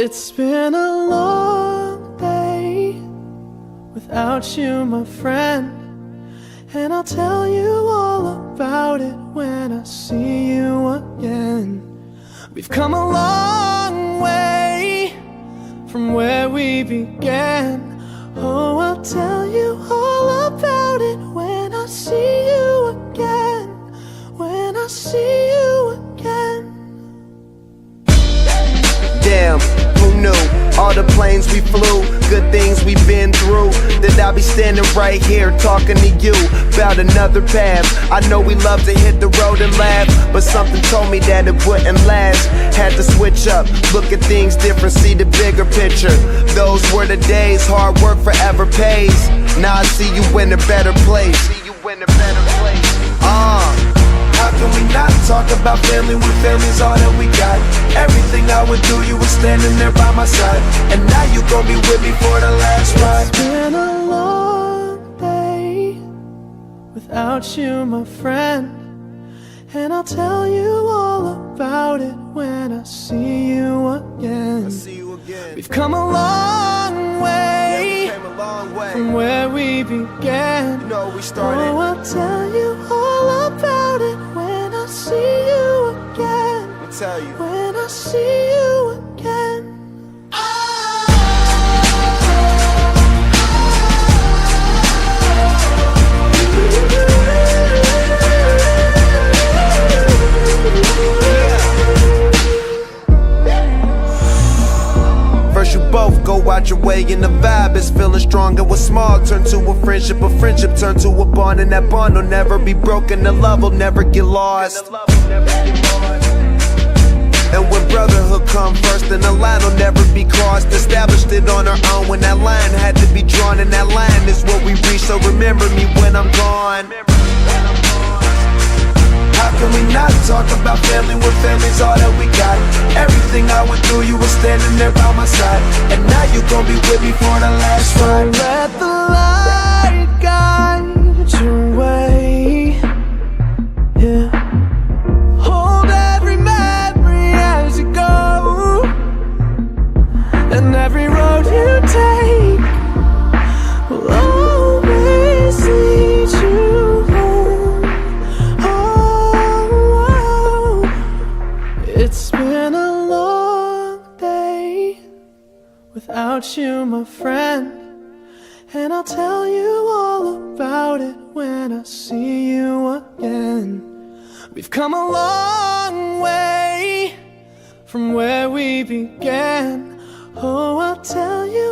It's been a long day without you, my friend, and I'll tell you all about it when I see you again. We've come a long way from where we began. Oh, I'll tell you all about it when I see you again. When I see you again. Damn, who knew? All the planes we flew, good things we've been through, that I'll be standing right here talking to you about another path. I know we love to hit the road and laugh, but something told me that it wouldn't last. Had to switch up, look at things different, see the bigger picture. Those were the days, hard work forever pays. Now I see you in a better place. How can we not talk about family when family's all that we got? Everything I would do, you were standing there by my side, and now you gon' be with me for the last ride. It's been a long day without you, my friend, and I'll tell you all about it when I see you again. We've come a long way, from where we began. You know we started. Oh, I'll tell you all about it when I see you again. I'll tell you. When I see you again. First you both go out your way and the vibe is feeling stronger. What's small turn to a friendship turn to a bond, and that bond will never be broken. The love will never get lost. And when brotherhood come first, then the line will never be crossed. Established it on our own when that line had to be drawn, and that line is what we reach. So remember me when I'm gone. How can we not talk about family when family's all that we got? Everything I went through, you were standing there by my side, and now you gon' be with me for the last ride. Let the light guide your way. Yeah. Hold every memory as you go, and every road you take will always lead you home. Oh, it's been a long day without you, my friend, and I'll tell you all about it when I see you again. We've come a long way from where we began. Oh, I'll tell you